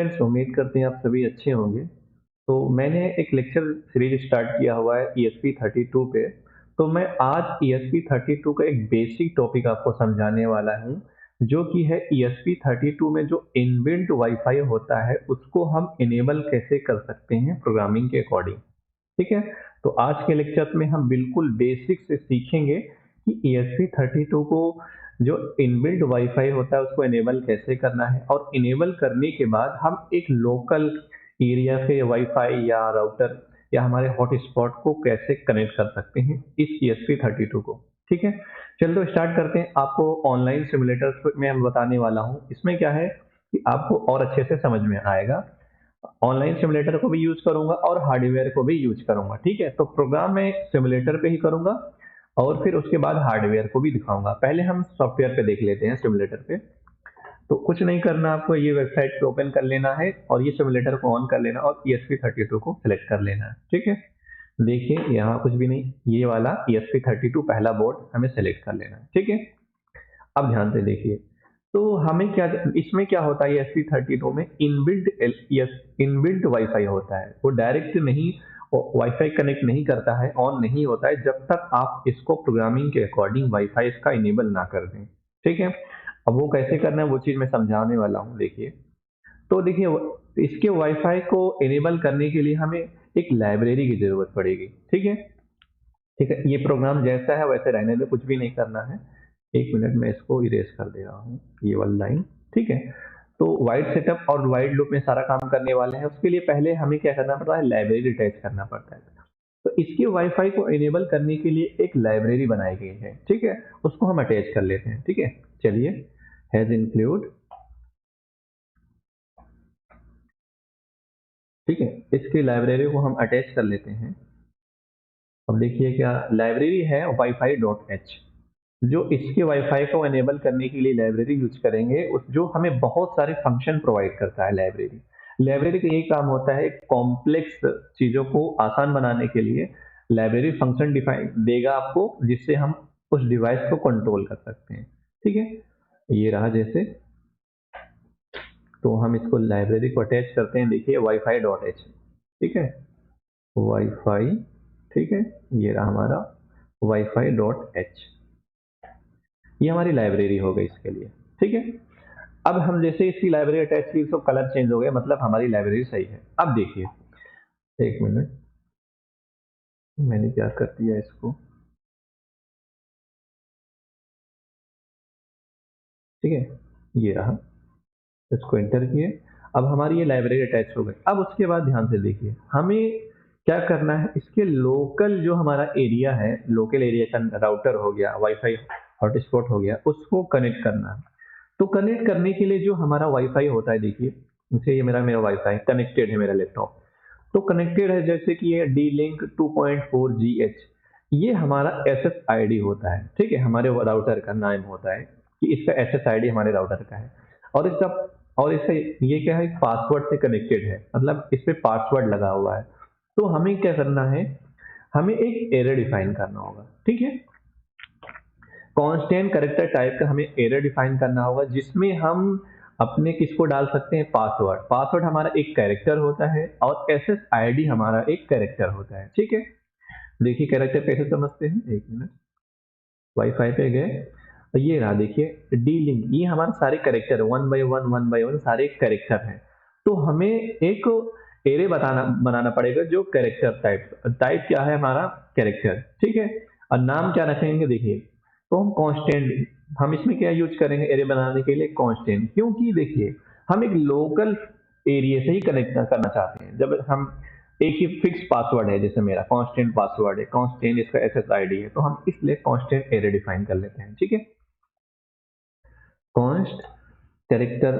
Friends, उम्मीद करते हैं आप सभी अच्छे होंगे। तो मैंने एक लेक्चर सीरीज स्टार्ट किया हुआ है ESP32 पे। तो मैं आज ESP32 का एक बेसिक टॉपिक आपको समझाने वाला हूँ, जो कि है ESP32 में जो इनबिल्ट वाईफाई होता है, उसको हम इनेबल कैसे कर सकते हैं प्रोग्रामिंग के अकॉर्डिंग। ठीक है? तो आज के लेक्चर में हम बिल्कुल बेसिक से सीखेंगे कि ESP32 को जो इनबिल्ट वाईफाई होता है उसको इनेबल कैसे करना है, और इनेबल करने के बाद हम एक लोकल एरिया से वाईफाई या राउटर या हमारे हॉटस्पॉट को कैसे कनेक्ट कर सकते हैं इस ESP32 को। ठीक है, चलिए तो स्टार्ट करते हैं। आपको ऑनलाइन सिमुलेटर में हम बताने वाला हूँ। इसमें क्या है कि आपको और अच्छे से समझ में आएगा। ऑनलाइन सिमुलेटर को भी यूज करूंगा और हार्डवेयर को भी यूज करूंगा। ठीक है, तो प्रोग्राम मैं सिमुलेटर पे ही करूंगा और फिर उसके बाद हार्डवेयर को भी दिखाऊंगा। पहले हम सॉफ्टवेयर पे देख लेते हैं, सिमुलेटर पे। तो कुछ नहीं करना, आपको ये वेबसाइट को ओपन कर लेना है और ये सिमुलेटर को ऑन कर लेना और ESP32 को सिलेक्ट कर लेना है। ठीक है, देखिए यहाँ कुछ भी नहीं, ये वाला ESP32 पहला बोर्ड हमें सिलेक्ट कर लेना है। ठीक है, अब ध्यान से देखिए। तो हमें क्या, इसमें क्या होता है ESP32 में इनबिल्ट वाईफाई होता है। वो डायरेक्ट नहीं वाईफाई कनेक्ट नहीं करता है, ऑन नहीं होता है जब तक आप इसको प्रोग्रामिंग के अकॉर्डिंग वाईफाई इसका इनेबल ना कर दें। ठीक है, अब वो कैसे करना है वो चीज मैं समझाने वाला हूँ। देखिए, तो देखिए इसके वाईफाई को इनेबल करने के लिए हमें एक लाइब्रेरी की जरूरत पड़ेगी। ठीक है, ठीक है, ये प्रोग्राम जैसा है वैसे रहने दो, कुछ भी नहीं करना है। एक मिनट में इसको इरेज कर दे रहा हूँ, ये वाली लाइन। ठीक है, तो वाइड सेटअप और वाइड लूप में सारा काम करने वाले हैं। उसके लिए पहले हमें क्या करना पड़ता है, लाइब्रेरी अटैच करना पड़ता है। तो इसके वाईफाई को इनेबल करने के लिए एक लाइब्रेरी बनाई गई है। ठीक है, उसको हम अटैच कर लेते हैं। ठीक है, चलिए, हैज इंक्लूड। ठीक है, इसकी लाइब्रेरी को हम अटैच कर लेते हैं। अब देखिए क्या लाइब्रेरी है, wifi.h। जो इसके वाईफाई को एनेबल करने के लिए लाइब्रेरी यूज करेंगे, उस जो हमें बहुत सारे फंक्शन प्रोवाइड करता है। लाइब्रेरी का यही काम होता है, कॉम्प्लेक्स चीजों को आसान बनाने के लिए लाइब्रेरी फंक्शन डिफाइन देगा आपको, जिससे हम उस डिवाइस को कंट्रोल कर सकते हैं। ठीक है, ये रहा जैसे। तो हम इसको लाइब्रेरी को अटैच करते हैं। देखिए wifi.h। ठीक है, वाईफाई। ठीक है, ये रहा हमारा wifi.h। ये हमारी लाइब्रेरी हो गई इसके लिए। ठीक है, अब हम जैसे इसकी लाइब्रेरी अटैच की तो कलर चेंज हो गया, मतलब हमारी लाइब्रेरी सही है। अब देखिए, एक मिनट, मैंने क्या कर दिया इसको। ठीक है, ये रहा, इसको एंटर किए। अब हमारी ये लाइब्रेरी अटैच हो गई। अब उसके बाद ध्यान से देखिए, हमें क्या करना है, इसके लोकल जो हमारा एरिया है, लोकल एरिया का राउटर हो गया, वाईफाई हॉटस्पॉट हो गया, उसको कनेक्ट करना है। तो कनेक्ट करने के लिए जो हमारा वाईफाई होता है, देखिए जैसे ये मेरा मेरा वाईफाई कनेक्टेड है, मेरा लैपटॉप तो कनेक्टेड है, जैसे कि ये D-Link 2.4GH, ये हमारा SSID होता है। ठीक है, हमारे राउटर का नाम होता है कि इसका SSID हमारे राउटर का है। और इसका ये क्या है, पासवर्ड से कनेक्टेड है, मतलब इस पे पासवर्ड लगा हुआ है। तो हमें क्या करना है, हमें एक एरर डिफाइन करना होगा। ठीक है, कांस्टेंट कैरेक्टर टाइप का हमें एरर डिफाइन करना होगा, जिसमें हम अपने किसको डाल सकते हैं, पासवर्ड। पासवर्ड हमारा एक कैरेक्टर होता है और SSID हमारा एक कैरेक्टर होता है। ठीक है, देखिए कैरेक्टर कैसे समझते हैं, एक मिनट, वाईफाई पे गए, ये रहा देखिए D-Link, ये हमारे सारे कैरेक्टर वन बाय वन सारे कैरेक्टर हैं। तो हमें एक एरे बनाना पड़ेगा जो कैरेक्टर टाइप क्या है हमारा, कैरेक्टर। ठीक है, और नाम क्या रखेंगे, देखिए तो हम कांस्टेंट, हम इसमें क्या यूज करेंगे एरे बनाने के लिए, कांस्टेंट। क्योंकि देखिए हम एक लोकल एरिया से ही कनेक्ट करना चाहते हैं। जब हम एक ही फिक्स पासवर्ड है, जैसे मेरा कांस्टेंट पासवर्ड है, कांस्टेंट इसका SSID है, तो हम इसलिए कांस्टेंट एरे डिफाइन कर लेते हैं। ठीक है, कॉन्स्ट कैरेक्टर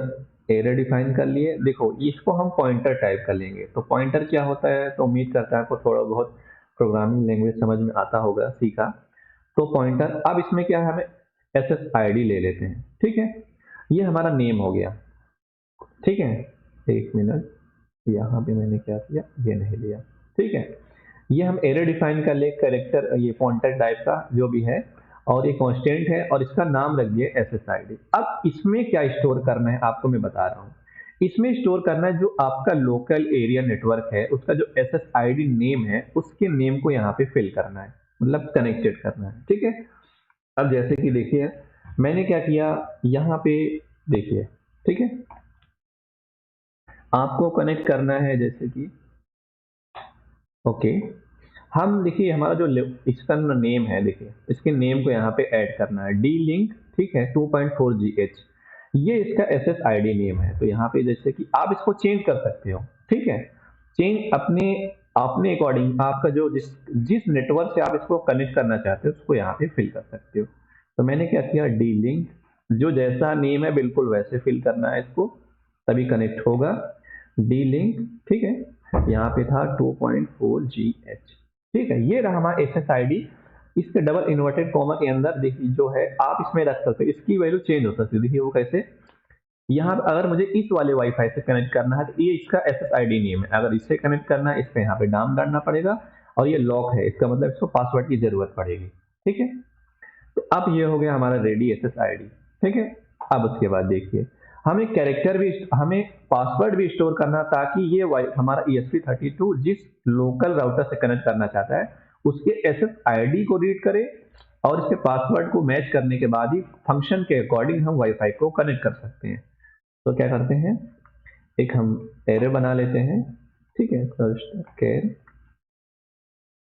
एरे डिफाइन कर लिए। देखो इसको हम पॉइंटर टाइप कर लेंगे। तो पॉइंटर क्या होता है, तो उम्मीद करता है आपको थोड़ा बहुत प्रोग्रामिंग लैंग्वेज समझ में आता होगा, सीखा। तो पॉइंटर, अब इसमें क्या है, हमें SSID ले लेते हैं। ठीक है, ये हमारा नेम हो गया। ठीक है, एक मिनट, यहाँ पे मैंने क्या किया, ये नहीं लिया। ठीक है, ये हम एरे डिफाइन कर ले, कैरेक्टर ये पॉइंटर टाइप का जो भी है, और ये कांस्टेंट है और इसका नाम रख दिए SSID। अब इसमें क्या स्टोर करना है आपको मैं बता रहा हूँ। इसमें स्टोर करना है जो आपका लोकल एरिया नेटवर्क है, उसका जो SSID नेम है, उसके नेम को यहाँ पे फिल करना है, मतलब कनेक्टेड करना है, ठीक है। अब जैसे कि देखिए मैंने क्या किया यहाँ पे, देखिए ठीक है, आपको कनेक्ट करना है जैसे कि ओके, हम देखिए हमारा जो इसका नेम है, देखिए इसके नेम को यहाँ पे ऐड करना है डी लिंक, ठीक है 2.4GH, ये इसका SSID नेम है। तो यहाँ पे जैसे कि आप इसको चेंज कर सकते हो, ठीक है, चेंज अपने अपने अकॉर्डिंग, आपका जो जिस जिस नेटवर्क से आप इसको कनेक्ट करना चाहते हो उसको यहाँ पे फिल कर सकते हो। तो मैंने क्या किया, डी लिंक, जो जैसा नेम है बिल्कुल वैसे फिल करना है इसको, तभी कनेक्ट होगा। डी लिंक, ठीक है, यहाँ पे था 2.4GH, ठीक है, ये रहा हमारा SSID। इसके डबल इन्वर्टेड कॉमा के अंदर देखिए जो है आप इसमें रख सकते हो, इसकी वैल्यू चेंज हो सकती है। देखिए वो कैसे, यहाँ अगर मुझे इस वाले वाईफाई से कनेक्ट करना है तो ये इसका SSID नेम है, अगर इससे कनेक्ट करना है इसको यहाँ पे नाम डालना पड़ेगा, और ये लॉक है, इसका मतलब इसको पासवर्ड की जरूरत पड़ेगी, ठीक है। तो अब ये हो गया हमारा रेडी SSID, ठीक है। अब उसके बाद देखिए हमें कैरेक्टर भी, हमें पासवर्ड भी स्टोर करना, ताकि ये हमारा ESP32 जिस लोकल राउटर से कनेक्ट करना चाहता है उसके SSID को रीड करे, और इसके पासवर्ड को मैच करने के बाद ही फंक्शन के अकॉर्डिंग हम वाईफाई को कनेक्ट कर सकते हैं। तो क्या करते हैं, एक हम एरे बना लेते हैं, ठीक है, कैर,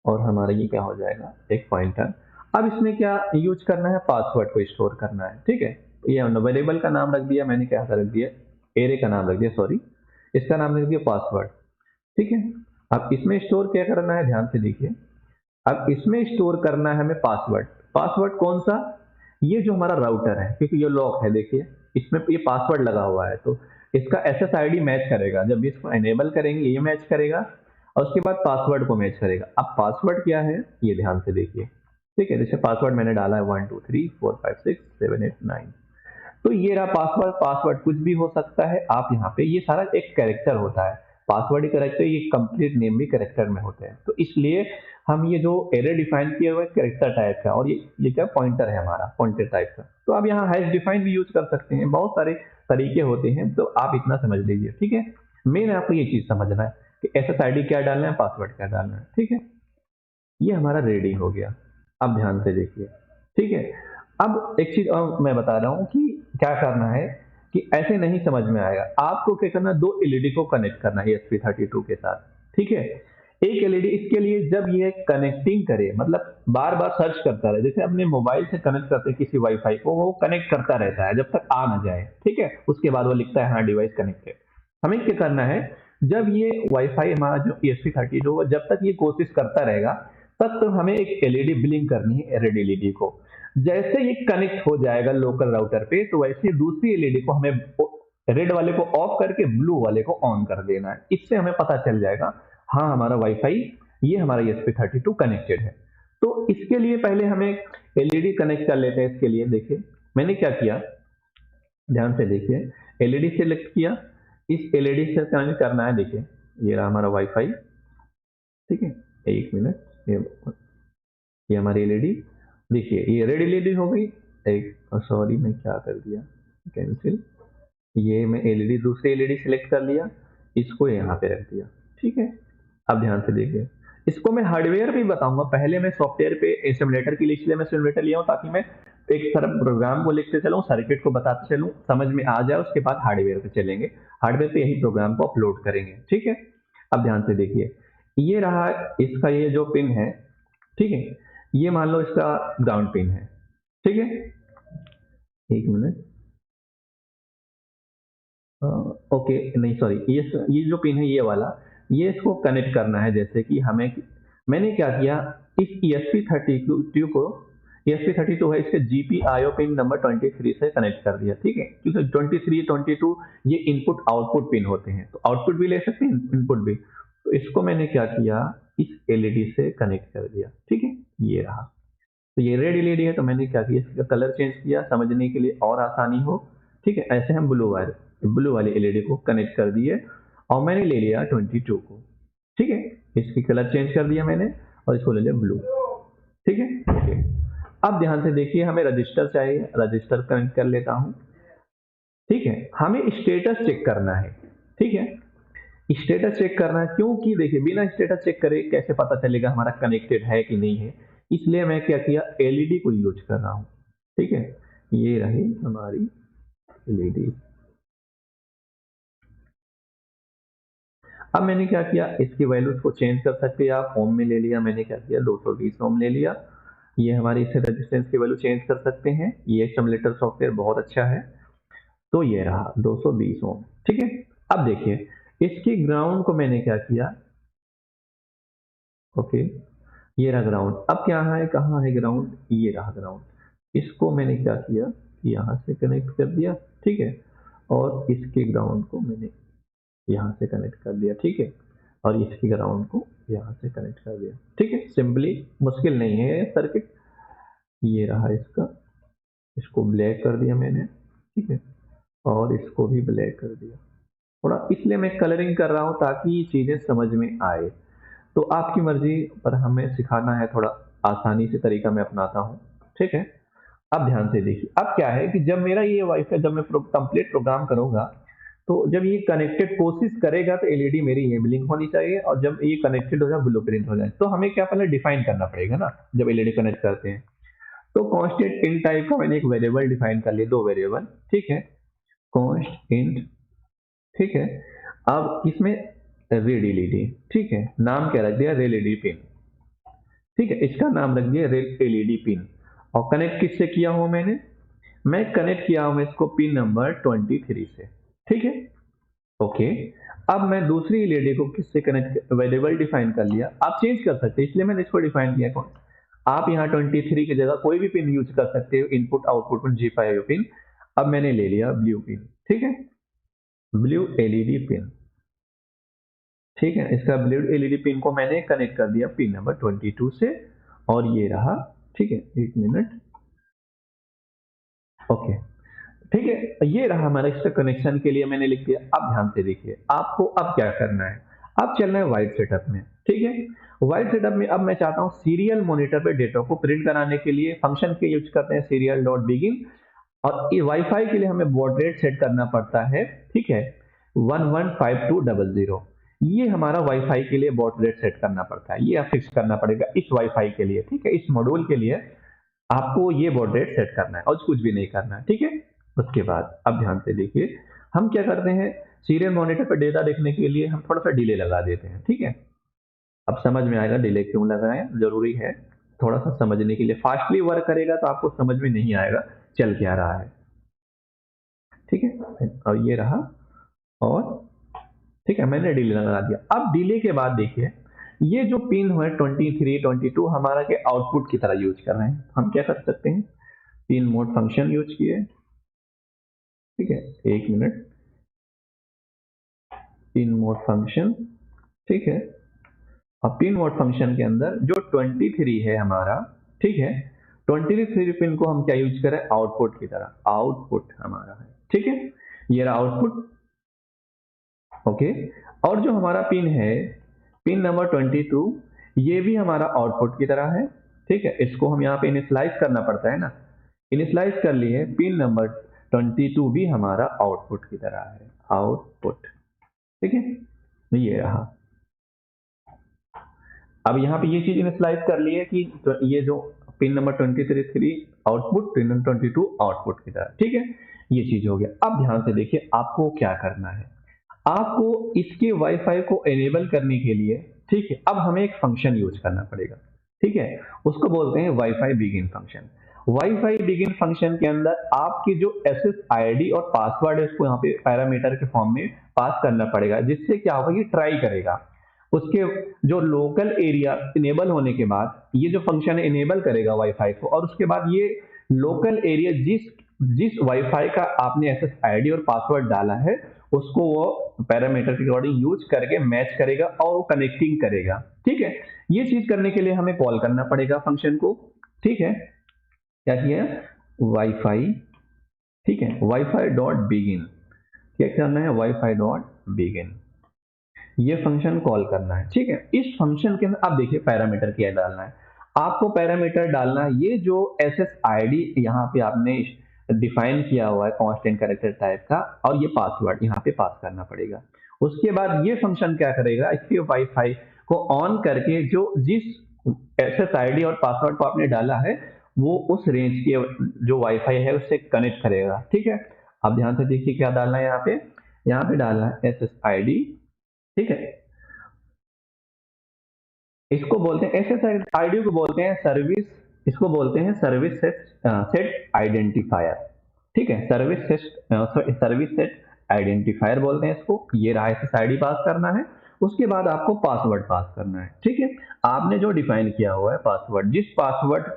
और हमारा ये क्या हो जाएगा, एक पॉइंटर। अब इसमें क्या यूज करना है, पासवर्ड को स्टोर करना है, ठीक है। ये वेरिएबल का नाम रख दिया मैंने, क्या रख दिया, एरे का नाम रख दिया, सॉरी, इसका नाम रख दिया पासवर्ड, ठीक है। अब इसमें स्टोर क्या करना है, ध्यान से देखिए, अब इसमें स्टोर करना है हमें पासवर्ड। पासवर्ड कौन सा, ये जो हमारा राउटर है, क्योंकि ये लॉक है, देखिए इसमें ये पासवर्ड लगा हुआ है, तो इसका SSID मैच करेगा, जब भी इसको एनेबल करेंगे ये मैच करेगा, और उसके बाद पासवर्ड को मैच करेगा। अब पासवर्ड क्या है, ये ध्यान से देखिए, ठीक है, जैसे पासवर्ड मैंने डाला है 1 2 3 4 5 6 7 8 9, तो ये रहा पासवर्ड। पासवर्ड कुछ भी हो सकता है, आप यहाँ पे, ये सारा एक कैरेक्टर होता है, पासवर्ड ही कैरेक्टर, ये कंप्लीट नेम भी कैरेक्टर में होते हैं, तो इसलिए हम ये जो एरे डिफाइन किया हुआ है कैरेक्टर टाइप का, और ये क्या पॉइंटर है हमारा, पॉइंटर टाइप का। तो आप यहाँ हैश डिफाइन भी यूज कर सकते हैं, बहुत सारे तरीके होते हैं, तो आप इतना समझ लीजिए, ठीक है। मेन आपको ये चीज समझना है कि SSID क्या डालना है, पासवर्ड क्या डालना है, ठीक है। ये हमारा रेडी हो गया। अब ध्यान से देखिए, ठीक है। अब एक चीज और मैं बता रहा हूँ कि क्या करना है, कि ऐसे नहीं समझ में आएगा, आपको क्या करना है, दो एलईडी को कनेक्ट करना है ESP32 के साथ, ठीक है। एक एलईडी इसके लिए जब ये कनेक्टिंग करे, मतलब बार बार सर्च करता रहे, जैसे अपने मोबाइल से कनेक्ट करते हैं किसी वाईफाई को, वो कनेक्ट करता रहता है जब तक आ ना जाए, ठीक है, उसके बाद वो लिखता है हाँ डिवाइस कनेक्टेड। हमें क्या करना है, जब ये वाईफाई हमारा जो ESP32 जब तक ये कोशिश करता रहेगा, तब तो हमें एक एलईडी ब्लिंक करनी है, रेड एलईडी को। जैसे ये कनेक्ट हो जाएगा लोकल राउटर पे, तो वैसे दूसरी एलईडी को हमें रेड वाले को ऑफ करके ब्लू वाले को ऑन कर देना है। इससे हमें पता चल जाएगा हाँ हमारा वाईफाई, ये हमारा ESP32 कनेक्टेड है। तो इसके लिए पहले हमें एलईडी कनेक्ट कर लेते हैं। इसके लिए देखिए मैंने क्या किया, ध्यान से देखिए, एलईडी सेलेक्ट किया, इस एलईडी से कनेक्ट करना है, देखिए ये रहा हमारा वाईफाई, ठीक है। एक मिनट, ये हमारी एलईडी, देखिए ये रेड एलईडी हो गई। एक सॉरी मैं क्या कर दिया, कैंसिल, ये मैं एलईडी दूसरी एलईडी सेलेक्ट कर लिया, इसको यहाँ पे रख दिया, ठीक है। अब ध्यान से देखिए, इसको मैं हार्डवेयर भी बताऊंगा, पहले मैं सॉफ्टवेयर पे सिमुलेटर की लिस्ट, मैं सिमुलेटर लिया हूँ ताकि मैं एक तरफ प्रोग्राम को लिखते चलूँ, सर्किट को बताते चलूँ, समझ में आ जाए, उसके बाद हार्डवेयर पे चलेंगे, हार्डवेयर पे यही प्रोग्राम को अपलोड करेंगे, ठीक है। अब ध्यान से देखिए, ये रहा इसका ये जो पिन है, ठीक है, ये मान लो इसका ग्राउंड पिन है, ठीक है। एक मिनट, ओके नहीं सॉरी, ये जो पिन है ये वाला, ये इसको कनेक्ट करना है। जैसे कि हमें, मैंने क्या किया, इस ESP32 को, ESP32 है, इसके GPIO पिन नंबर 23 से कनेक्ट कर दिया, ठीक है, क्योंकि 23 22 ये इनपुट आउटपुट पिन होते हैं, तो आउटपुट भी ले सकते हैं इनपुट भी। तो इसको मैंने क्या किया, इस एलईडी से कनेक्ट कर दिया, ठीक है, ये रहा। तो ये रेड एलईडी है, तो मैंने क्या किया, इसका कलर चेंज किया समझने के लिए और आसानी हो, ठीक है। ऐसे हम ब्लू वाली एलईडी को कनेक्ट कर दिए, और मैंने ले लिया 22 को, ठीक है, इसकी कलर चेंज कर दिया मैंने, और इसको ले लिया ब्लू, ठीक है, ओके। अब ध्यान से देखिए, हमें रजिस्टर चाहिए, रजिस्टर कनेक्ट कर लेता हूं, ठीक है। हमें स्टेटस चेक करना है, ठीक है। स्टेटस चेक करना है, क्योंकि देखिए बिना स्टेटस चेक करे कैसे पता चलेगा हमारा कनेक्टेड है कि नहीं है, इसलिए मैं क्या किया, एलईडी को यूज कर रहा हूँ। ठीक है, ये रही हमारी एलईडी। अब मैंने क्या किया, इसकी वैल्यूज को चेंज कर सकते हैं आप, ओम में ले लिया, मैंने क्या किया 220 ओम ले लिया। ये हमारी इसे रेजिस्टेंस की वैल्यू चेंज कर सकते हैं, ये सिमुलेटर सॉफ्टवेयर बहुत अच्छा है। तो ये रहा 220 ओम। ठीक है, अब देखिए इसकी ग्राउंड को मैंने क्या किया, ओके, ये रहा ग्राउंड। अब क्या है, कहाँ है ग्राउंड, ये रहा ग्राउंड। इसको मैंने क्या किया, यहाँ से कनेक्ट कर दिया। ठीक है, और इसके ग्राउंड को मैंने यहाँ से कनेक्ट कर दिया। ठीक है, और इसकी ग्राउंड को यहाँ से कनेक्ट कर दिया। ठीक है, सिंपली, मुश्किल नहीं है सर्किट। ये रहा इसका, इसको ब्लैक कर दिया मैंने। ठीक है, और इसको भी ब्लैक कर दिया। थोड़ा इसलिए मैं कलरिंग कर रहा हूँ ताकि चीजें समझ में आए। तो आपकी मर्जी पर, हमें सिखाना है थोड़ा आसानी से तरीका मैं अपनाता हूँ। ठीक है, अब ध्यान से देखिए, अब क्या है कि जब मेरा ये वाईफाई, जब मैं कंप्लीट प्रोग्राम करूंगा, तो जब ये कनेक्टेड कोशिश करेगा तो एलईडी मेरी ये ब्लिंक होनी चाहिए, और जब ये कनेक्टेड हो जाए ब्लू प्रिंट हो जाए। तो हमें क्या पहले डिफाइन करना पड़ेगा ना, जब एलईडी कनेक्ट करते हैं। तो कॉन्स्टेंट इन टाइप का मैंने एक वेरिएबल डिफाइन कर लिया, 2 वेरिएबल। ठीक है, कॉन्स्ट इंट। ठीक है, अब इसमें रेड एलईडी। ठीक है, नाम क्या रख दिया, रेल एलईडी पिन। ठीक है, इसका नाम रख दिया रेल एलईडी पिन। और कनेक्ट किससे किया हूं मैंने, मैं कनेक्ट किया हूं इसको पिन नंबर 23 से। ठीक है, ओके। अब मैं दूसरी एलईडी को किससे कनेक्ट, वेरिएबल डिफाइन कर लिया, आप चेंज कर सकते हैं, इसलिए मैंने इसको डिफाइन किया। कौन, आप यहाँ 23 की जगह कोई भी पिन यूज कर सकते हो, इनपुट आउटपुट में G5 पिन। अब मैंने ले लिया ब्लू पिन। ठीक है, ब्लू एलईडी पिन। ठीक है, इसका ब्लू एलईडी पिन को मैंने कनेक्ट कर दिया पिन नंबर 22 से, और ये रहा। ठीक है, 1 मिनट, ओके। ठीक है, ये रहा हमारा, इसका कनेक्शन के लिए मैंने लिख दिया। अब ध्यान से देखिए, आपको अब क्या करना है, अब चलना है वाइड सेटअप में। ठीक है, वाइड सेटअप में अब मैं चाहता हूं सीरियल मॉनिटर पे डेटा को प्रिंट कराने के लिए फंक्शन के यूज करते हैं सीरियल डॉट बिगिन। और ये वाईफाई के लिए हमें बॉड रेट सेट करना पड़ता है। ठीक है, 115200, ये हमारा वाईफाई के लिए बॉड रेट सेट करना पड़ता है, ये आप फिक्स करना पड़ेगा इस वाईफाई के लिए। ठीक है, इस मॉड्यूल के लिए आपको ये बॉड रेट सेट करना है, और कुछ भी नहीं करना है। ठीक है, उसके बाद अब ध्यान से देखिए, हम क्या करते हैं, सीरियल मॉनिटर पर डेटा देखने के लिए हम थोड़ा सा डिले लगा देते हैं। ठीक है, अब समझ में आएगा डिले क्यों लगाएं, जरूरी है थोड़ा सा समझने के लिए। फास्टली वर्क करेगा तो आपको समझ में नहीं आएगा चल क्या रहा है। ठीक है, और ये रहा, और ठीक है, मैंने डिले लगा दिया। अब डिले के बाद देखिए, ये जो पिन है 23 22 हमारा के आउटपुट की तरह यूज कर रहे हैं। हम क्या कर सकते हैं, पिन मोड फंक्शन यूज किए। ठीक है, 1 मिनट, पिन मोड फंक्शन। ठीक है, अब पिन मोड फंक्शन के अंदर जो 23 है हमारा, ठीक है, 23 पिन को हम क्या यूज करें, आउटपुट की तरह, आउटपुट हमारा है। ठीक है, ये रहा आउटपुट। ओके, और जो हमारा पिन है, पिन नंबर 22, ये भी हमारा आउटपुट की तरह है। ठीक है, इसको हम यहाँ पे इनिशियलाइज करना पड़ता है ना, इनिशियलाइज कर लिए, पिन नंबर 22 भी हमारा आउटपुट की तरह है, आउटपुट। ठीक है, ये रहा। अब यहाँ पे ये चीज इनिशियलाइज कर ली है कि तो ये जो pin number 23 output, pin number 22 output की तरह। ठीक है, ये चीज हो गया। अब ध्यान से देखिए, आपको क्या करना है, आपको इसके वाईफाई को एनेबल करने के लिए, ठीक है, अब हमें एक फंक्शन यूज करना पड़ेगा। ठीक है, उसको बोलते हैं wifi begin function. Wifi begin function के अंदर आपकी जो एसएस आईडी और पासवर्ड है उसको यहाँ पे पैरामीटर के फॉर्म में पास करना पड़ेगा, जिससे क्या होगा, ये ट्राई करेगा। उसके जो लोकल एरिया इनेबल होने के बाद ये जो फंक्शन है इनेबल करेगा वाईफाई को, और उसके बाद ये लोकल एरिया जिस जिस वाईफाई का आपने एसएस आईडी और पासवर्ड डाला है उसको वो पैरामीटर के अकॉर्डिंग यूज करके मैच करेगा और वो कनेक्टिंग करेगा। ठीक है, ये चीज करने के लिए हमें कॉल करना पड़ेगा फंक्शन को। ठीक है, क्या किया, वाईफाई। ठीक है, वाईफाई डॉट बिगिन, क्या करना है, वाईफाई डॉट बिगिन, ये फंक्शन कॉल करना है। ठीक है, इस फंक्शन के अंदर आप देखिए पैरामीटर क्या डालना है, आपको पैरामीटर डालना है ये जो एसएस आईडी यहाँ पे आपने डिफाइन किया हुआ है कांस्टेंट कैरेक्टर टाइप का, और ये पासवर्ड यहाँ पे पास करना पड़ेगा। उसके बाद ये फंक्शन क्या करेगा, इसके वाईफाई को ऑन करके जो जिस SSID और पासवर्ड को आपने डाला है वो उस रेंज के जो वाईफाई है उससे कनेक्ट करेगा। ठीक है, अब ध्यान से देखिए क्या डालना है यहाँ पे डालना है SSID। ठीक है, इसको बोलते हैं SSID को बोलते हैं सर्विस, इसको बोलते हैं सर्विस सेट आइडेंटिफायर। ठीक है, सर्विस सेट आइडेंटिफायर बोलते हैं इसको। ये रहा SSID पास करना है, उसके बाद आपको पासवर्ड पास करना है। ठीक है, आपने जो डिफाइन किया हुआ है पासवर्ड, जिस पासवर्ड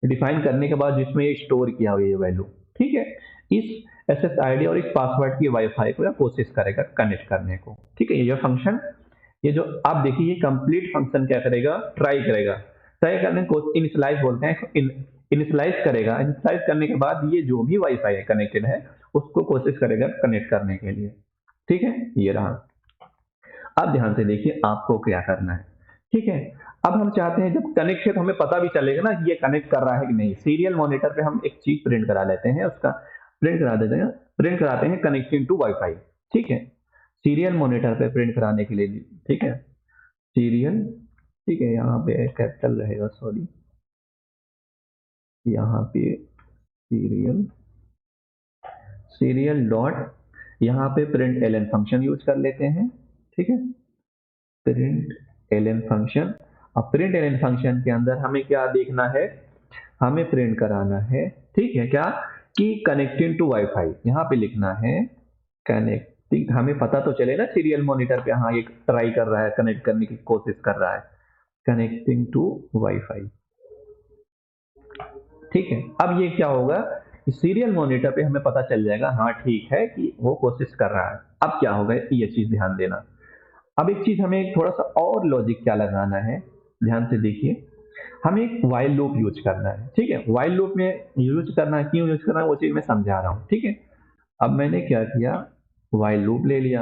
डिफाइन करने के बाद जिसमें ये स्टोर किया हुआ ये वैल्यू, ठीक है, इस SSID और इस पासवर्ड की वाईफाई को या कोशिश करेगा कनेक्ट करने को। ठीक है, ये फंक्शन, ये जो आप देखिए ये कंप्लीट फंक्शन क्या करेगा, ट्राई करने को इनिशियलाइज बोलते हैं। इनिशियलाइज करेगा, इनिशियलाइज करने के बाद ये जो भी वाईफाई है कनेक्टेड है उसको कोशिश करेगा कनेक्ट करने के लिए। ठीक है, ये रहा। अब ध्यान से देखिए आपको क्या करना है। ठीक है, अब हम चाहते हैं जब कनेक्ट है तो हमें पता भी चलेगा ना कि ये कनेक्ट कर रहा है कि नहीं। सीरियल मॉनिटर पे हम एक चीज प्रिंट करा लेते हैं, उसका प्रिंट कराते हैं कनेक्टिंग टू वाईफाई। ठीक है, सीरियल मॉनिटर पे प्रिंट कराने के लिए। ठीक है, सीरियल, ठीक है, यहाँ पे कैपिटल रहेगा, सॉरी, यहाँ पे सीरियल, सीरियल डॉट, यहाँ पे print L N function use कर लेते हैं। ठीक है, प्रिंट एल एन फंक्शन। अब प्रिंट एल एन फंक्शन के अंदर हमें क्या देखना है, हमें प्रिंट कराना है, ठीक है, क्या कि कनेक्टिंग टू वाईफाई। यहाँ पे लिखना है कनेक्टिंग, हमें पता तो चले ना सीरियल मॉनिटर पे, हाँ ये ट्राई कर रहा है, कनेक्ट करने की कोशिश कर रहा है, कनेक्टिंग टू वाईफाई। ठीक है, अब ये क्या होगा, सीरियल मॉनिटर पे हमें पता चल जाएगा, हाँ ठीक है कि वो कोशिश कर रहा है। अब क्या होगा ये चीज ध्यान देना। अब एक चीज हमें थोड़ा सा और लॉजिक क्या लगाना है, ध्यान से देखिए, हमें एक वाइल लूप यूज करना है। ठीक है, वाइल लूप में यूज करना, क्यों यूज करना है वो चीज मैं समझा रहा हूँ। ठीक है, अब मैंने क्या किया, वाइल लूप ले लिया।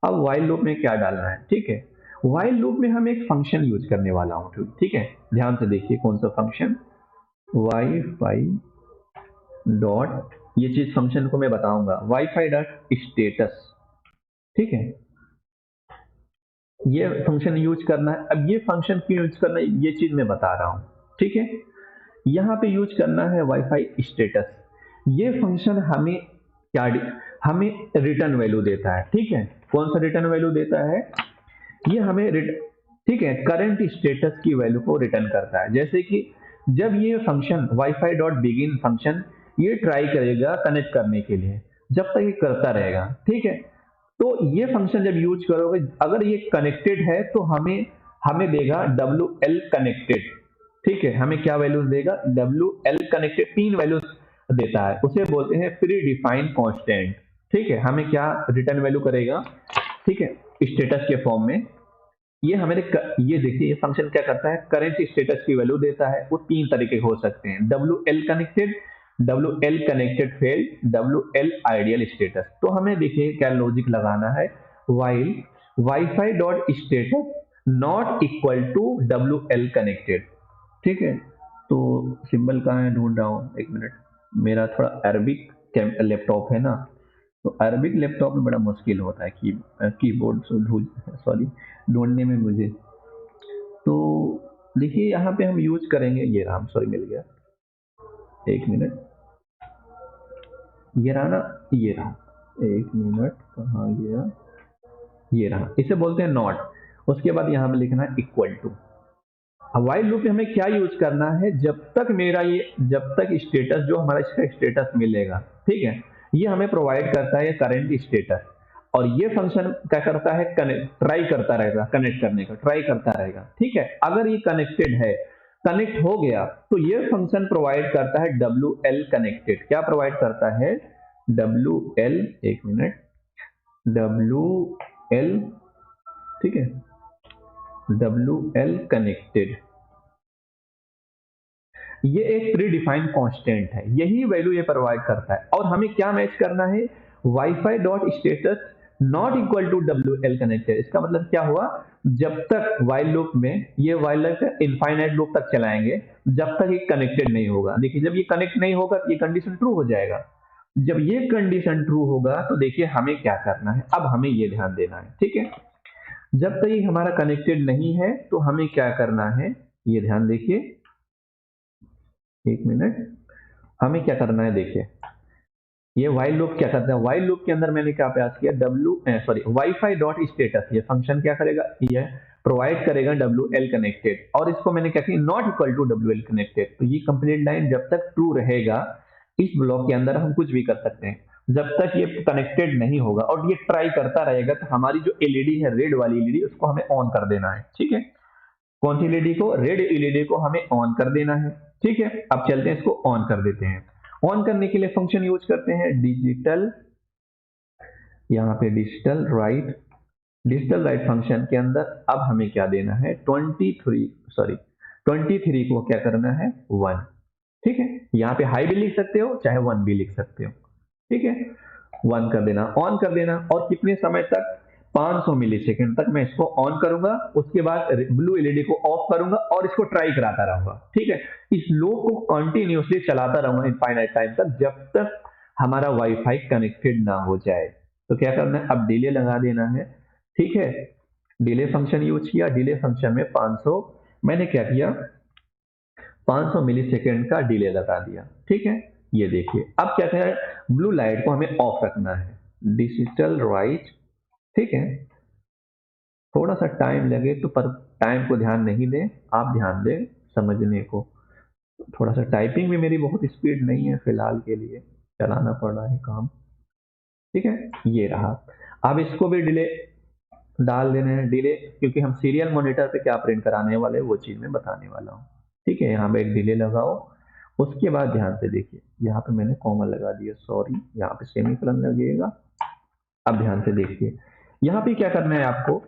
अब वाइल लूप में क्या डालना है, ठीक है, वाइल लूप में हम एक फंक्शन यूज करने वाला हूँ। ठीक है, ध्यान से देखिए कौन सा फंक्शन, वाईफाई डॉट, ये चीज फंक्शन को मैं बताऊंगा, वाईफाई डॉट स्टेटस। ठीक है, ये फंक्शन यूज करना है। अब ये फंक्शन क्यों यूज करना है ये चीज मैं बता रहा हूं। ठीक है, यहाँ पे यूज करना है वाईफाई स्टेटस। ये फंक्शन हमें क्या, हमें रिटर्न वैल्यू देता है। ठीक है, कौन सा रिटर्न वैल्यू देता है, ये हमें ठीक है, करंट स्टेटस की वैल्यू को रिटर्न करता है। जैसे कि जब ये function wifi dot begin function ये ट्राई करेगा कनेक्ट करने के लिए, जब तक ये करता रहेगा, ठीक है, तो ये फंक्शन जब यूज करोगे, अगर ये कनेक्टेड है तो हमें हमें देगा WL कनेक्टेड। ठीक है, हमें क्या वैल्यूज देगा, WL कनेक्टेड, 3 वैल्यूज देता है, उसे बोलते हैं प्री डिफाइंड कांस्टेंट। ठीक है, हमें क्या रिटर्न वैल्यू करेगा, ठीक है, स्टेटस के फॉर्म में। ये हमें ये देखिए ये फंक्शन क्या करता है, करंट स्टेटस की वैल्यू देता है। वो 3 तरीके हो सकते हैं, WL connected, WL connected failed, WL ideal status. तो हमें देखिए क्या लॉजिक लगाना है, while WiFi dot status not equal to WL connected. ठीक है, तो सिंबल कहाँ है, ढूंढ रहा हूँ, एक मिनट, मेरा थोड़ा अरबिक लैपटॉप है ना, तो अरबिक लैपटॉप में बड़ा मुश्किल होता है कीबोर्ड सॉरी ढूंढने में मुझे। तो देखिए यहाँ पे हम यूज करेंगे, ये रहा, सॉरी मिल गया, एक मिनट, ये रहा ना, ये रहा, एक मिनट कहाँ गया, ये रहा, इसे बोलते हैं नॉट। उसके बाद यहाँ पे लिखना है इक्वल टू। वाइल लूप में हमें क्या यूज करना है, जब तक मेरा ये, जब तक स्टेटस जो हमारा इसका स्टेटस मिलेगा, ठीक है, ये हमें प्रोवाइड करता है करंट स्टेटस, और ये फंक्शन क्या करता है, ट्राई करता रहेगा कनेक्ट करने का, ट्राई करता रहेगा। ठीक है, अगर ये कनेक्टेड है, कनेक्ट हो गया, तो ये फंक्शन प्रोवाइड करता है WL कनेक्टेड। क्या प्रोवाइड करता है, WL, एक मिनट, WL, ठीक है, WL कनेक्टेड, ये एक प्री डिफाइंड कांस्टेंट है, यही वैल्यू ये प्रोवाइड करता है। और हमें क्या मैच करना है, WiFi dot status not equal to WL connected. इसका मतलब क्या हुआ, जब तक वाइल लूप में, ये वाइल लूप इनफाइनाइट लूप तक चलाएंगे जब तक ये कनेक्टेड नहीं होगा। देखिए जब ये कनेक्ट नहीं होगा तो ये कंडीशन ट्रू हो जाएगा, जब ये कंडीशन ट्रू होगा तो देखिए हमें क्या करना है, अब हमें ये ध्यान देना है, ठीक है। जब तक ये हमारा कनेक्टेड नहीं है तो हमें क्या करना है, ये ध्यान देखिए, एक मिनट, हमें क्या करना है देखिए, ये वाइल लूप क्या करता है, वाइल लूप के अंदर मैंने क्या पास किया, वाईफाई डॉट स्टेटस, ये फंक्शन क्या करेगा, ये प्रोवाइड करेगा WL कनेक्टेड, और इसको मैंने क्या किया, not equal to WL connected. तो ये कंप्लीट लाइन जब तक ट्रू रहेगा इस ब्लॉक के अंदर हम कुछ भी कर सकते हैं, जब तक ये कनेक्टेड नहीं होगा और ये ट्राई करता रहेगा तो हमारी जो एलईडी है, रेड वाली एलईडी, उसको हमें ऑन कर देना है, ठीक है। कौन सी एलईडी को, रेड एलईडी को हमें ऑन कर देना है, ठीक है। अब चलते हैं, इसको ऑन कर देते हैं। ऑन करने के लिए फंक्शन यूज करते हैं डिजिटल, यहाँ पे डिजिटल राइट फंक्शन के अंदर अब हमें क्या देना है, 23 को क्या करना है, 1, ठीक है। यहाँ पे हाई भी लिख सकते हो चाहे 1 भी लिख सकते हो, ठीक है। 1 कर देना, ऑन कर देना, और कितने समय तक, 500 मिली सेकेंड तक मैं इसको ऑन करूंगा, उसके बाद ब्लू एलईडी को ऑफ करूंगा और इसको ट्राई कराता रहूंगा, ठीक है। इस लूप को कंटिन्यूअसली चलाता रहूंगा इनफाइनाइट टाइम तक, जब तक हमारा वाईफाई कनेक्टेड ना हो जाए। तो क्या करना है, अब डिले लगा देना है, ठीक है। डिले फंक्शन यूज किया, डिले फंक्शन में 500, मैंने क्या किया, 500 मिली सेकेंड का डिले लगा दिया, ठीक है। ये देखिए अब क्या है, ब्लू लाइट को हमें ऑफ रखना है, डिजिटल राइट, ठीक है। थोड़ा सा टाइम लगे तो, पर टाइम को ध्यान नहीं दें, आप ध्यान दें समझने को। थोड़ा सा टाइपिंग भी मेरी बहुत स्पीड नहीं है फिलहाल के लिए, चलाना पड़ रहा है काम, ठीक है। ये रहा, अब इसको भी डिले डाल देना है, डिले, क्योंकि हम सीरियल मॉनिटर पे क्या प्रिंट कराने वाले वो चीज मैं बताने वाला हूँ, ठीक है। यहाँ पे एक डिले लगाओ, उसके बाद ध्यान से देखिए, यहाँ पे मैंने कॉमा लगा दिया, सॉरी, यहाँ पे सेमीकोलन लगेगा। अब ध्यान से देखिए, यहाँ पे क्या करना है आपको,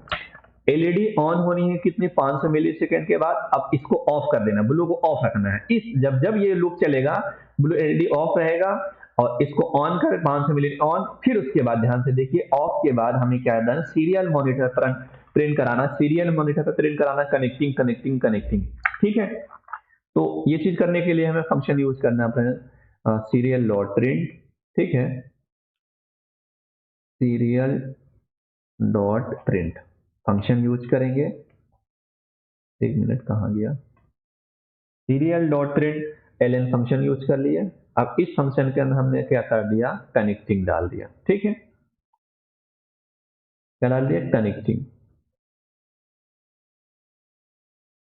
एलईडी ऑन होनी है कितनी, 500 मिली सेकेंड के बाद, अब इसको ऑफ कर देना, ब्लू को ऑफ रखना है। इस जब जब ये लूप चलेगा ब्लू एलईडी ऑफ रहेगा, और इसको ऑन कर 500 मिली ऑन, फिर उसके बाद ध्यान से देखिए, ऑफ के बाद हमें क्या करना, सीरियल मॉनिटर पर प्रिंट कराना, सीरियल मॉनिटर पर प्रिंट कराना, कनेक्टिंग कनेक्टिंग कनेक्टिंग, ठीक है। तो ये चीज करने के लिए हमें फंक्शन यूज करना है सीरियल डॉट प्रिंट, ठीक है, serial dot print function use करेंगे, एक मिनट कहाँ गया, serial dot print L function use कर लिया। अब इस फंक्शन के अंदर हमने क्या कर दिया, कनेक्टिंग डाल दिया, ठीक है। क्या डाल दिया, कनेक्टिंग।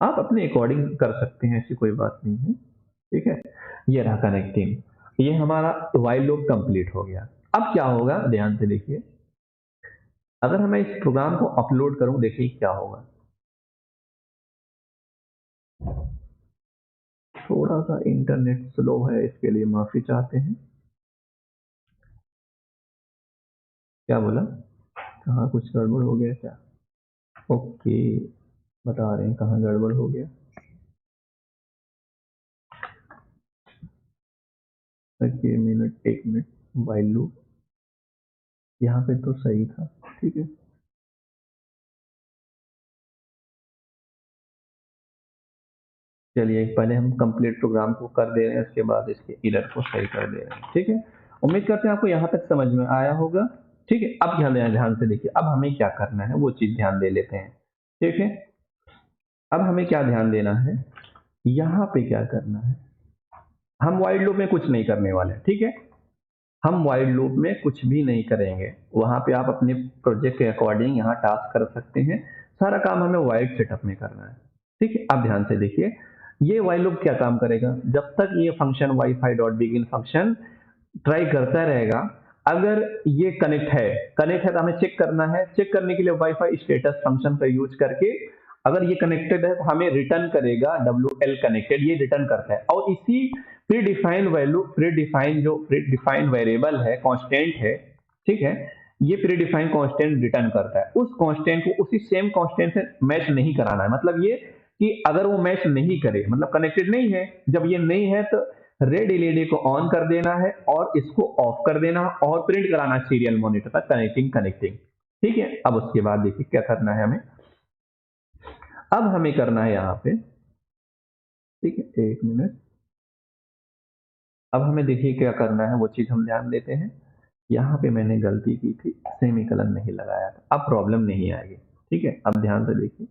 आप अपने अकॉर्डिंग कर सकते हैं, ऐसी कोई बात नहीं है, ठीक है। ये रहा कनेक्टिंग, ये हमारा वाइल लूप कंप्लीट हो गया। अब क्या होगा, ध्यान से देखिए, अगर मैं इस प्रोग्राम को अपलोड करूं, देखिए क्या होगा। थोड़ा सा इंटरनेट स्लो है, इसके लिए माफी चाहते हैं। क्या बोला, कहाँ कुछ गड़बड़ हो गया क्या, ओके, बता रहे हैं कहाँ गड़बड़ हो गया। एक मिनट, वाइल लूप यहाँ पे तो सही था, ठीक है। चलिए पहले हम कंप्लीट प्रोग्राम को कर दे रहे हैं, उसके बाद इसके एरर को सही कर दे रहे हैं, ठीक है। उम्मीद करते हैं आपको यहाँ तक समझ में आया होगा, ठीक है। अब ध्यान से देखिए, अब हमें क्या करना है वो चीज ध्यान दे लेते हैं, ठीक है। अब हमें क्या ध्यान देना है, यहाँ पे क्या करना है, हम वाइल लूप में कुछ नहीं करने वाले, ठीक है। हम वाइल लूप में कुछ भी नहीं करेंगे, वहां पे आप अपने प्रोजेक्ट के अकॉर्डिंग यहाँ टास्क कर सकते हैं, सारा काम हमें वाइड सेटअप में करना है, ठीक है। अब ध्यान से देखिए, ये वाइल लूप क्या काम करेगा, जब तक ये function wifi dot begin function try करता रहेगा, अगर ये कनेक्ट है तो हमें चेक करना है, चेक करने के लिए वाईफाई स्टेटस फंक्शन का यूज करके, अगर ये कनेक्टेड है तो हमें रिटर्न करेगा WL कनेक्टेड, ये रिटर्न करता है। और इसी pre defined value, pre defined variable है, कांस्टेंट है, ठीक है, ये प्री डिफाइंड कांस्टेंट रिटर्न करता है। उस कांस्टेंट को उसी सेम कांस्टेंट से मैच नहीं कराना है, मतलब ये कि अगर वो मैच नहीं करे, मतलब कनेक्टेड नहीं है, जब ये नहीं है तो रेड एलईडी को ऑन कर देना है और इसको ऑफ कर देना और प्रिंट कराना सीरियल मॉनिटर पर कनेक्टिंग कनेक्टिंग, ठीक है। अब उसके बाद देखिए क्या करना है हमें, अब हमें करना है यहाँ पे, ठीक है, एक मिनट, अब हमें देखिए क्या करना है, वो चीज़ हम ध्यान देते हैं। यहाँ पे मैंने गलती की थी, सेमीकोलन नहीं लगाया था, अब प्रॉब्लम नहीं आएगी। ठीक है, अब ध्यान से देखिए,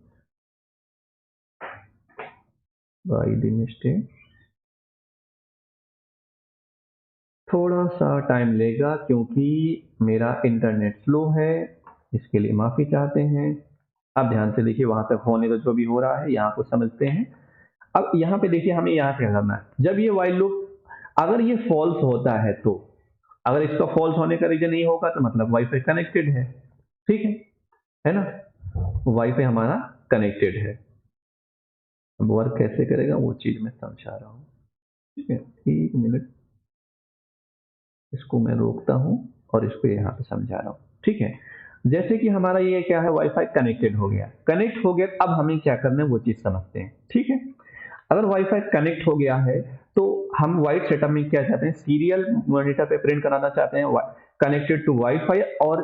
बाई द मिस्टेक थोड़ा सा टाइम लेगा क्योंकि मेरा इंटरनेट स्लो है, इसके लिए माफ़ी चाहते हैं। अब ध्यान से देखिए, वहाँ तक होने तो जो भी हो रहा है यहाँ को समझते हैं। अब यहाँ पे देखिए हमें यहाँ क्या करना है, जब ये वाइल लूप अगर ये फॉल्स होता है तो, अगर इसका फॉल्स होने का रीजन नहीं होगा तो मतलब वाईफाई कनेक्टेड है। ठीक है ना, वाईफाई हमारा कनेक्टेड है। अब वर्क कैसे करेगा वो चीज़ मैं समझा रहा हूँ। ठीक है, 1 मिनट, इसको मैं रोकता हूँ और इसको यहाँ पे समझा रहा हूँ। ठीक है, जैसे कि हमारा ये क्या है, वाईफाई कनेक्टेड हो गया, कनेक्ट हो गया, अब हमें क्या करना है वो चीज़ समझते हैं। ठीक है, अगर वाईफाई कनेक्ट हो गया है तो हम वाइट सेटअप में क्या चाहते हैं, सीरियल मॉनिटर पे प्रिंट कराना चाहते हैं कनेक्टेड टू वाईफाई, और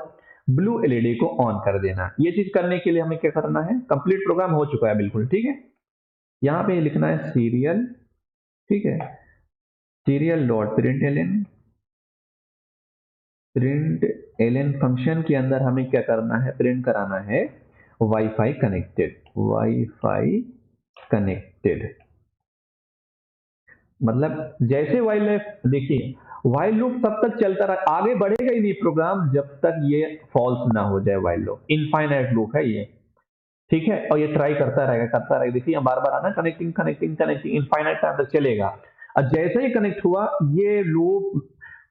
ब्लू एलईडी को ऑन कर देना। ये चीज करने के लिए हमें क्या करना है, कंप्लीट प्रोग्राम हो चुका है बिल्कुल। ठीक है, यहाँ पे लिखना है सीरियल, ठीक है, serial dot print L N, print L N function के अंदर हमें क्या करना है, प्रिंट कराना है वाईफाई कनेक्टेड, वाईफाई कनेक्टेड। मतलब जैसे वाइल देखिए, वाइल लूप तब तक चलता रहा, आगे बढ़ेगा ही नहीं प्रोग्राम जब तक ये फॉल्स ना हो जाए। वाइल लूप इनफाइनाइट लूप है ये। ठीक है, और ये ट्राई करता रहेगा। देखिए बार बार आना, connecting connecting connecting, infinite time तक चलेगा। और जैसे ही कनेक्ट हुआ ये लूप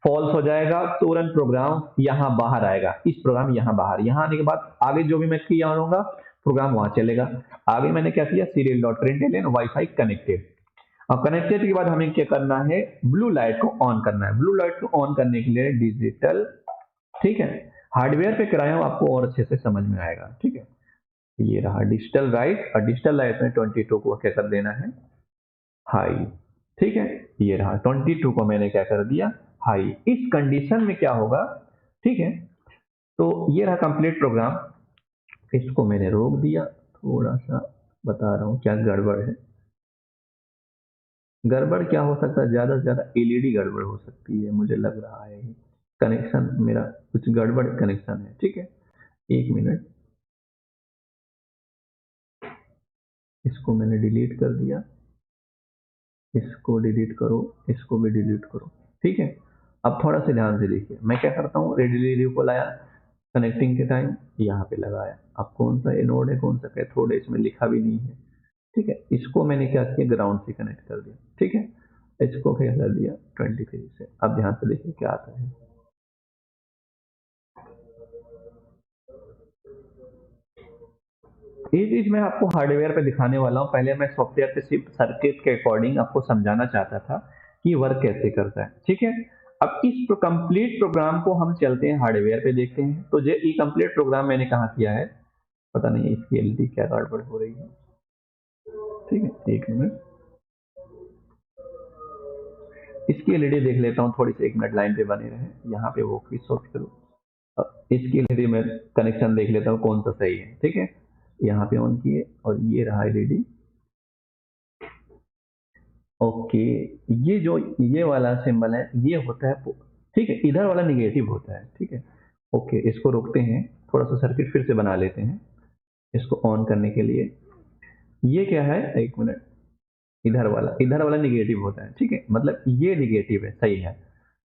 फॉल्स हो जाएगा, तुरंत प्रोग्राम यहाँ बाहर आएगा, इस प्रोग्राम यहाँ बाहर, यहाँ आने के बाद आगे जो भी मैं किया होगा प्रोग्राम वहां चलेगा। आगे मैंने क्या किया, serial dot print wifi connected. और कनेक्टेड के बाद हमें क्या करना है, ब्लू लाइट को ऑन करना है। ब्लू लाइट को ऑन करने के लिए डिजिटल, ठीक है, हार्डवेयर पे कराया हूं, आपको और अच्छे से समझ में आएगा। ठीक है, ये रहा डिजिटल लाइट, और डिजिटल लाइट में 22 को क्या कर देना है, हाई। ठीक है, ये रहा 22 को मैंने क्या कर दिया, हाई। इस कंडीशन में क्या होगा, ठीक है, तो ये रहा कंप्लीट प्रोग्राम। इसको मैंने रोक दिया, थोड़ा सा बता रहा हूँ क्या गड़बड़ है। गड़बड़ क्या हो सकता है, ज़्यादा से ज़्यादा एलईडी गड़बड़ हो सकती है, मुझे लग रहा है कनेक्शन मेरा कुछ गड़बड़ कनेक्शन है। ठीक है, 1 मिनट, इसको मैंने डिलीट कर दिया, इसको डिलीट करो, इसको भी डिलीट करो। ठीक है, अब थोड़ा सा ध्यान से देखिए, मैं क्या करता हूँ, रेडियो रिव्यू को लाया, कनेक्टिंग के टाइम यहाँ पे लगाया। अब कौन सा एनोड है कौन सा कैथोड है इसमें लिखा भी नहीं है। ठीक है, इसको मैंने क्या किया, ग्राउंड से कनेक्ट कर दिया। ठीक है, इसको क्या कर दिया 23 से। अब ध्यान से देखिए क्या आता है, ये चीज मैं आपको हार्डवेयर पे दिखाने वाला हूँ। पहले मैं सॉफ्टवेयर पे सिर्फ सर्किट के अकॉर्डिंग आपको समझाना चाहता था कि वर्क कैसे करता है। ठीक है, अब इस कंप्लीट प्रोग्राम को हम चलते हैं हार्डवेयर पे देखते हैं। तो ये कंप्लीट प्रोग्राम मैंने कहाँ किया है, पता नहीं इसकी एलईडी क्या गड़बड़ हो रही है। ठीक है, 1 मिनट, इसकी एलईडी देख लेता हूँ थोड़ी सी, 1 मिनट लाइन पे बने रहे, यहाँ पे वो क्विक सॉफ्ट करो। इसकी एलईडी में कनेक्शन देख लेता हूँ कौन सा सही है। ठीक है, यहाँ पे ऑन किए और ये रहा एलईडी। ओके, ये जो ये वाला सिंबल है ये होता है, ठीक है, इधर वाला निगेटिव होता है। ठीक है, ओके, इसको रोकते हैं, थोड़ा सा सर्किट फिर से बना लेते हैं इसको ऑन करने के लिए। ये क्या है, 1 मिनट, इधर वाला निगेटिव होता है। ठीक है, मतलब ये निगेटिव है, सही है,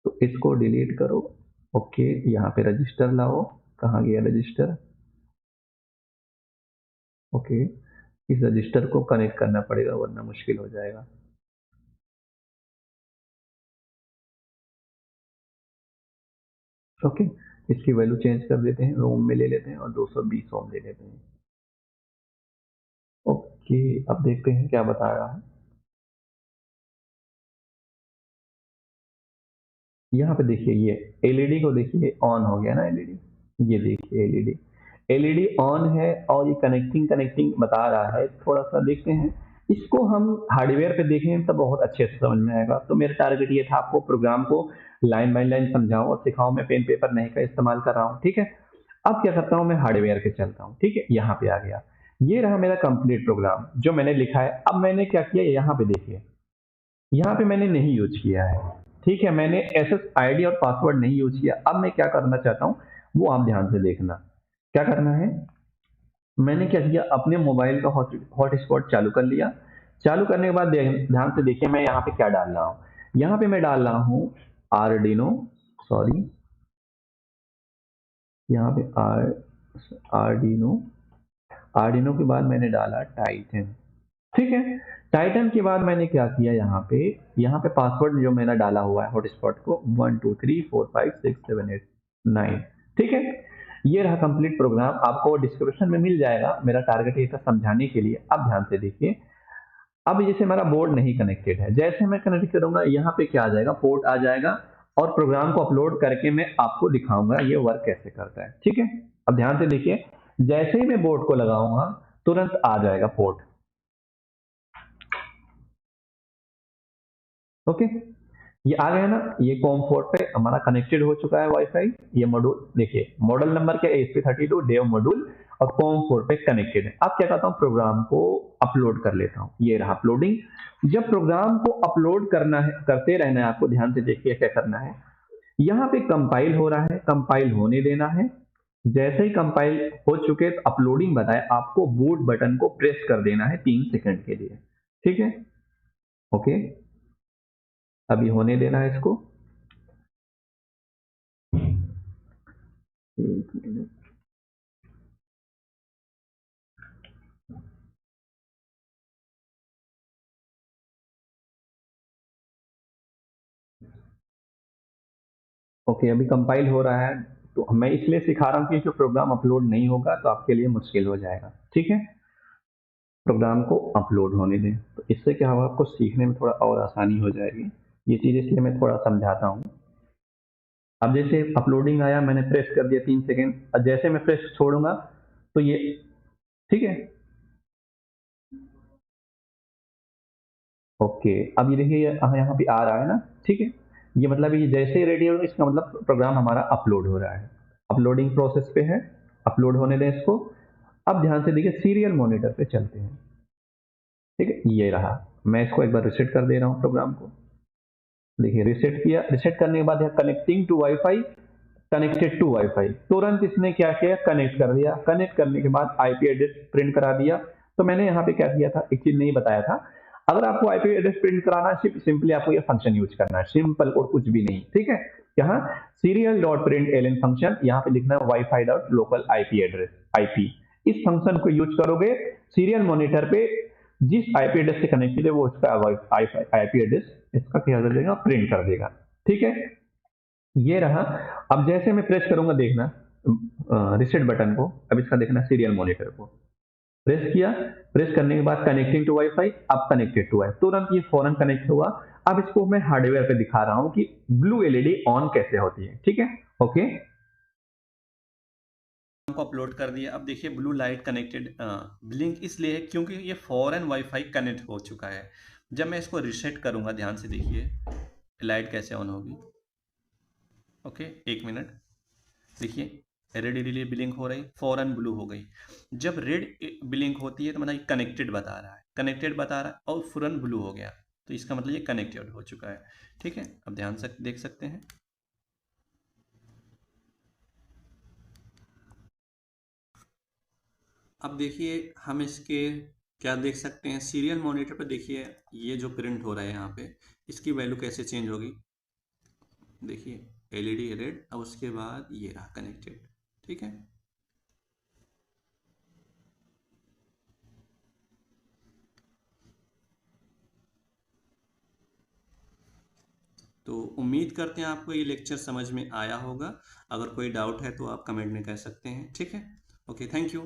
तो इसको डिलीट करो। ओके, यहाँ पे रजिस्टर लाओ, कहाँ गया रजिस्टर। ओके, इस रजिस्टर को कनेक्ट करना पड़ेगा वरना मुश्किल हो जाएगा। ओके, इसकी वैल्यू चेंज कर देते हैं, ओम में ले लेते हैं और 220 ओम ले लेते हैं। ओके, अब देखते हैं क्या बता रहा है। यहाँ पे देखिए ये एलईडी को देखिए ऑन हो गया ना एलईडी, ये देखिए एलईडी, एलईडी ऑन है और ये कनेक्टिंग कनेक्टिंग बता रहा है। थोड़ा सा देखते हैं, इसको हम हार्डवेयर पे देखें तब बहुत अच्छे से समझ में आएगा। तो मेरा टारगेट ये था आपको प्रोग्राम को लाइन बाय लाइन समझाऊं और सिखाऊं, मैं पेन पेपर नहीं का इस्तेमाल कर रहा हूँ। ठीक है, अब क्या करता हूँ, मैं हार्डवेयर पे चलता हूँ। ठीक है, यहाँ पे आ गया, ये रहा मेरा कंप्लीट प्रोग्राम जो मैंने लिखा है। अब मैंने क्या किया, यहाँ पे देखिए, यहाँ पे मैंने नहीं यूज किया है। ठीक है, मैंने SSID और पासवर्ड नहीं यूज किया। अब मैं क्या करना चाहता हूँ वो आप ध्यान से देखना। क्या करना है, मैंने क्या किया, अपने मोबाइल का हॉटस्पॉट चालू कर लिया। चालू करने के बाद ध्यान से देखिए मैं यहाँ पे क्या डाल रहा हूँ। यहाँ पे मैं डाल रहा हूँ आर्डिनो, सॉरी, यहाँ पे आर्डिनो, आर्डिनो के बाद मैंने डाला टाइटन। ठीक है, टाइटन के बाद मैंने क्या किया, यहाँ पे पासवर्ड जो मैंने डाला हुआ है हॉटस्पॉट को 1 2 3 4 5 6 7 8 9। ठीक है, ये रहा कंप्लीट प्रोग्राम, आपको डिस्क्रिप्शन में मिल जाएगा। मेरा टारगेट ये था समझाने के लिए। अब ध्यान से देखिए, अब जैसे हमारा बोर्ड नहीं कनेक्टेड है, जैसे मैं कनेक्ट करूंगा यहाँ पे क्या आ जाएगा, पोर्ट आ जाएगा, और प्रोग्राम को अपलोड करके मैं आपको दिखाऊंगा ये वर्क कैसे करता है। ठीक है, अब ध्यान से देखिए, जैसे ही मैं बोर्ड को लगाऊंगा तुरंत आ जाएगा पोर्ट। ओके, ये आ गया ना, ये कॉम पोर्ट पे हमारा कनेक्टेड हो चुका है वाईफाई। ये मॉड्यूल देखिए, मॉडल नंबर क्या है, ESP32 डेव मॉड्यूल, और कॉम पोर्ट पे कनेक्टेड है। अब क्या करता हूँ, प्रोग्राम को अपलोड कर लेता हूँ। ये रहा अपलोडिंग। जब प्रोग्राम को अपलोड करना है, करते रहना है आपको, ध्यान से देखिए क्या करना है। यहाँ पे कंपाइल हो रहा है, कंपाइल होने देना है। जैसे ही कंपाइल हो चुके तो अपलोडिंग बताए, आपको बूट बटन को प्रेस कर देना है 3 सेकंड के लिए। ठीक है, ओके, अभी होने देना है इसको। एक मिनट। ओके, अभी कंपाइल हो रहा है। तो मैं इसलिए सिखा रहा हूँ कि प्रोग्राम अपलोड नहीं होगा तो आपके लिए मुश्किल हो जाएगा। ठीक है, प्रोग्राम को अपलोड होने दें, तो इससे क्या होगा, आपको सीखने में थोड़ा और आसानी हो जाएगी। ये चीज़ इसलिए मैं थोड़ा समझाता हूँ। अब जैसे अपलोडिंग आया, मैंने प्रेस कर दिया 3 सेकेंड, और जैसे मैं प्रेस छोड़ूंगा तो ये, ठीक है, ओके, अब ये देखिए यहाँ पे आ रहा है ना। ठीक है, ये मतलब ये जैसे ही रेडी होगा, इसका मतलब प्रोग्राम हमारा अपलोड हो रहा है। अपलोडिंग प्रोसेस पे है, अपलोड होने दें इसको। अब ध्यान से देखिए, सीरियल मॉनिटर पे चलते हैं। ठीक है, ये रहा। मैं इसको एक बार रिसेट कर दे रहा हूँ प्रोग्राम को। देखिए रिसेट किया, रिसेट करने के बाद यहाँ connecting to WiFi, connected to WiFi, तुरंत इसने क्या किया, कनेक्ट कर दिया। कनेक्ट करने के बाद आईपी एड्रेस प्रिंट करा दिया। तो मैंने यहाँ पे क्या किया था, एक चीज नहीं बताया था। अगर आपको आईपी एड्रेस प्रिंट कराना है, सिंपली आपको ये फंक्शन यूज करना है, सिंपल, और कुछ भी नहीं। ठीक है, यहाँ serial dot print L function, यहाँ पे लिखना है WiFi dot local IP address, IP. इस फंक्शन को यूज करोगे, सीरियल मॉनिटर पे जिस आईपी एड्रेस से कनेक्टेड है वो उसका आईपी एड्रेस इसका क्या कर देगा, प्रिंट कर देगा। ठीक है, ये रहा। अब जैसे मैं प्रेस करूंगा, देखना रिसेट बटन को, अब इसका देखना सीरियल मॉनिटर को प्रेस किया। प्रेस करने के बाद कनेक्टिंग टू वाईफाई, अब कनेक्टेड टू वाई, तुरंत ये फौरन कनेक्ट हुआ। अब इसको मैं हार्डवेयर पे दिखा रहा हूं कि ब्लू एलईडी ऑन कैसे होती है। ठीक है, ओके, को अपलोड कर दिया। अब देखिए ब्लू लाइट कनेक्टेड ब्लिंक इसलिए है क्योंकि ये फॉरन वाईफाई कनेक्ट हो चुका है। जब मैं इसको रिसेट करूंगा, ध्यान से देखिए लाइट कैसे ऑन होगी। ओके, 1 मिनट, देखिए रेड एलईडी ब्लिंक हो रही, फॉरन ब्लू हो गई। जब रेड ब्लिंक होती है तो मतलब कनेक्टेड बता रहा है, कनेक्टेड बता रहा है, और फौरन ब्लू हो गया, तो इसका मतलब ये कनेक्टेड हो चुका है। ठीक है, अब ध्यान से देख सकते हैं। अब देखिए हम इसके क्या देख सकते हैं, सीरियल मॉनिटर पे देखिए ये जो प्रिंट हो रहा है यहाँ पे, इसकी वैल्यू कैसे चेंज होगी। देखिए एलईडी रेड, अब उसके बाद ये रहा कनेक्टेड। ठीक है, तो उम्मीद करते हैं आपको ये लेक्चर समझ में आया होगा। अगर कोई डाउट है तो आप कमेंट में कह सकते हैं। ठीक है, ओके, थैंक यू।